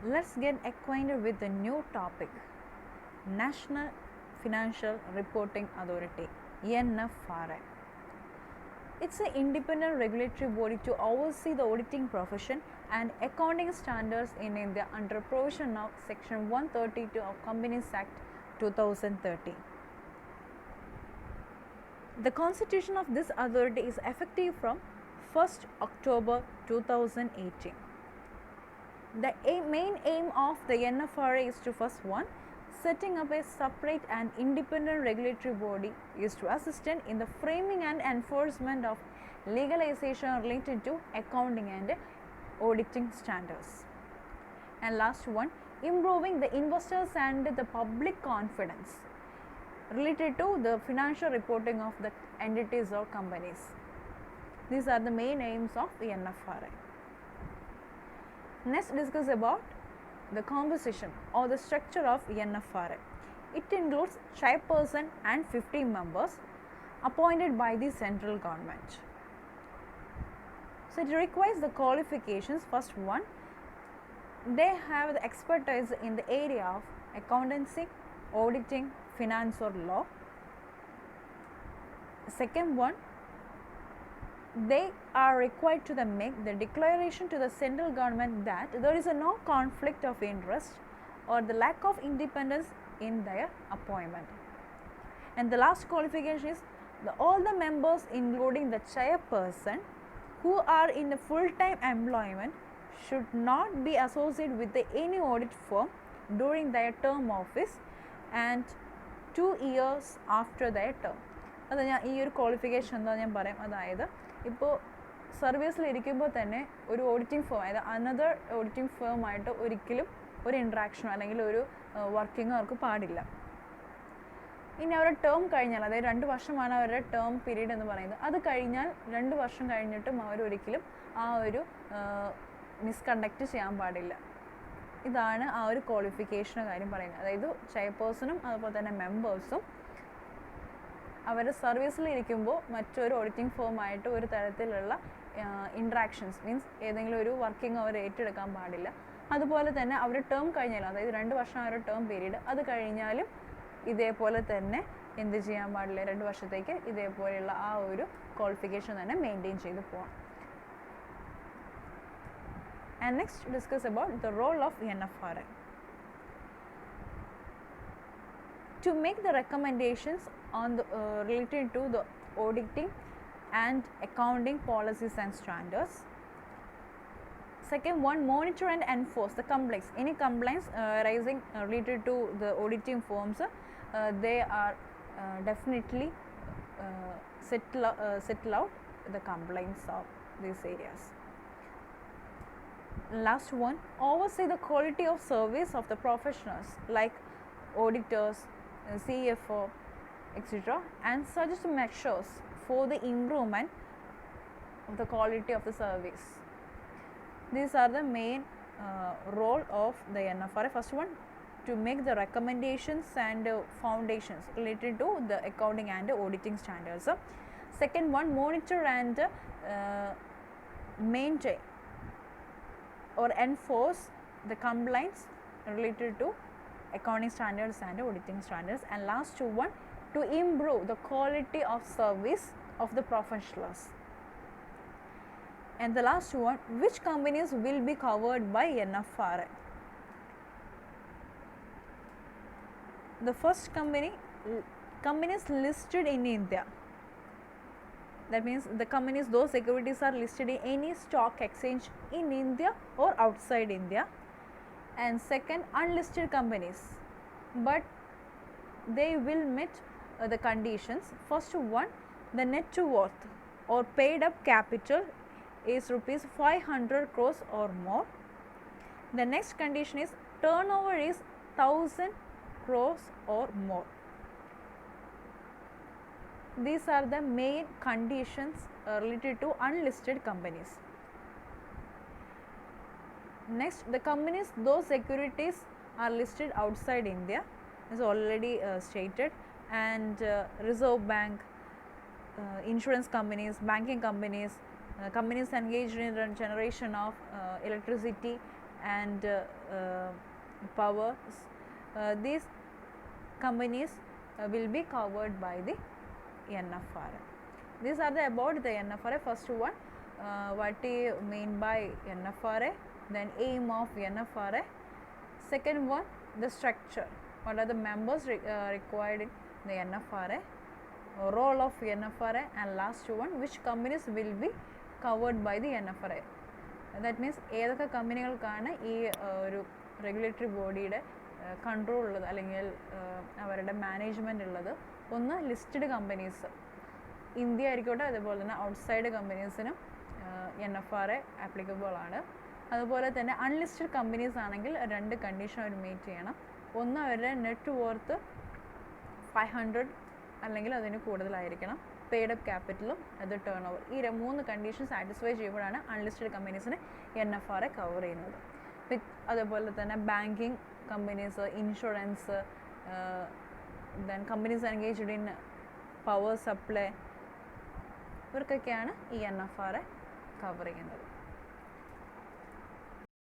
Let's get acquainted with the new topic, National Financial Reporting Authority, NFRA. It's an independent regulatory body to oversee the auditing profession and accounting standards in India under provision of Section 132 of Companies Act 2013. The constitution of this authority is effective from 1st October 2018. The main aim of the NFRA is to first one, setting up a separate and independent regulatory body is to assist in the framing and enforcement of legalization related to accounting and auditing standards. And last one, improving the investors and the public confidence related to the financial reporting of the entities or companies. These are the main aims of the NFRA. Next, discuss about the composition or the structure of NFRA. It includes chairperson and 50 members appointed by the central government. So it requires the qualifications. First one, they have the expertise in the area of accountancy, auditing, finance or law. Second one, they are required to make the declaration to the central government that there is no conflict of interest or the lack of independence in their appointment. And the last qualification is all the members including the chairperson who are in a full-time employment should not be associated with any audit firm during their term office and 2 years after their term. അത് ഞാൻ ഈ ഒരു qualification എന്താ ഞാൻ പറയാം. അതായത് ഇപ്പോൾ സർവീസിലിരിക്കുമ്പോൾ തന്നെ ഒരു ഓഡിറ്റിംഗ് ഫേം, അതായത് അനദർ ഓഡിറ്റിംഗ് ഫേമായിട്ട് ഒരിക്കലും ഒരു ഇൻട്രാക്ഷനോ അല്ലെങ്കിൽ ഒരു വർക്കിങ്ങോ അവർക്ക് പാടില്ല. ഇനി അവരുടെ ടേം കഴിഞ്ഞാൽ, അതായത് 2 വർഷമാണ് അവരുടെ ടേം പീരീഡ് എന്ന് പറയുന്നത്, അത് കഴിഞ്ഞാൽ 2 വർഷം കഴിഞ്ഞിട്ടും അവരൊരിക്കലും ആ ഒരു മിസ്കണ്ടക്റ്റ് ചെയ്യാൻ പാടില്ല. ഇതാണ് ആ ഒരു ക്വാളിഫിക്കേഷൻ്റെ കാര്യം പറയുന്നത്. അതായത് ചെയർപേഴ്സണും അതുപോലെ തന്നെ മെമ്പേഴ്സും അവർ സർവീസിലിരിക്കുമ്പോൾ മറ്റൊരു ഓഡിറ്റിംഗ് ഫേമായിട്ട് ഒരു തരത്തിലുള്ള ഇൻട്രാക്ഷൻസ് മീൻസ് ഏതെങ്കിലും ഒരു വർക്കിംഗ് അവർ ഏറ്റെടുക്കാൻ പാടില്ല. അതുപോലെ തന്നെ അവർ ടേം കഴിഞ്ഞാലും, അതായത് 2 വർഷം അവരുടെ ടേം പീരീഡ്, അത് കഴിഞ്ഞാലും ഇതേപോലെ തന്നെ എന്ത് ചെയ്യാൻ പാടില്ല, 2 വർഷത്തേക്ക് ഇതേപോലെയുള്ള ആ ഒരു ക്വാളിഫിക്കേഷൻ തന്നെ മെയിൻറ്റെയിൻ ചെയ്ത് പോകാം. And next discuss about the role of NFRA. To make the recommendations on the related to the auditing and accounting policies and standards. Second one, monitor and enforce the complaints. Any complaints arising related to the auditing firms, they are definitely settle out the complaints of these areas. Last one, oversee the quality of service of the professionals like auditors, CFO, etc. and suggest measures for the improvement of the quality of the service. These are the main role of the NFRA. First one, to make the recommendations and foundations related to the accounting and auditing standards. Second one, monitor and maintain or enforce the compliance related to accounting standards and auditing standards. And last one, to improve the quality of service of the professionals. And the last one, which companies will be covered by NFRA? The first companies listed in India. That means the companies, those securities are listed in any stock exchange in India or outside India. And second, unlisted companies, but they will meet the conditions. First one, the net worth or paid up capital is rupees 500 crores or more. The next condition is turnover is 1000 crores or more. These are the main conditions related to unlisted companies. Next, the companies, those securities are listed outside India, is already stated, and Reserve Bank, insurance companies, banking companies, companies engaged in the generation of electricity and powers, these companies will be covered by the NFRA. These are about the NFRA. First one, what do you mean by NFRA, then aim of NFRA. Second one, the structure, what are the members required in the NFRA, role of NFRA, and last one, which companies will be covered by the NFRA. That means ഏതൊക്കെ കമ്പനികൾക്കാണ് ഈ ഒരു regulatory ബോഡിയുടെ control ഉള്ളത് അല്ലെങ്കിൽ അവരുടെ management ഉള്ളത്. ഒന്ന് listed companies, India ആയിരിക്കട്ടെ, അതുപോലെ തന്നെ ഔട്ട്സൈഡ് കമ്പനീസിനും NFRA ആപ്ലിക്കബിൾ ആണ്. അതുപോലെ തന്നെ അൺലിസ്റ്റഡ് കമ്പനീസ് ആണെങ്കിൽ 2 കണ്ടീഷൻ അവർ മീറ്റ് ചെയ്യണം. ഒന്ന്, അവരുടെ നെറ്റ് വർത്ത് 500 അല്ലെങ്കിൽ അതിന് കൂടുതലായിരിക്കണം, പെയ്ഡ് അപ്പ് ക്യാപിറ്റലും അത് ടേൺ ഓവർ. ഈ 3 കണ്ടീഷൻ സാറ്റിസ്ഫൈ ചെയ്യുമ്പോഴാണ് അൺലിസ്റ്റഡ് കമ്പനീസിന് NFRA കവർ ചെയ്യുന്നത്. അതുപോലെ തന്നെ banking companies, insurance, then companies engaged in power supply, ഇവർക്കൊക്കെയാണ് ഈ NFRA കവർ ചെയ്യുന്നത്.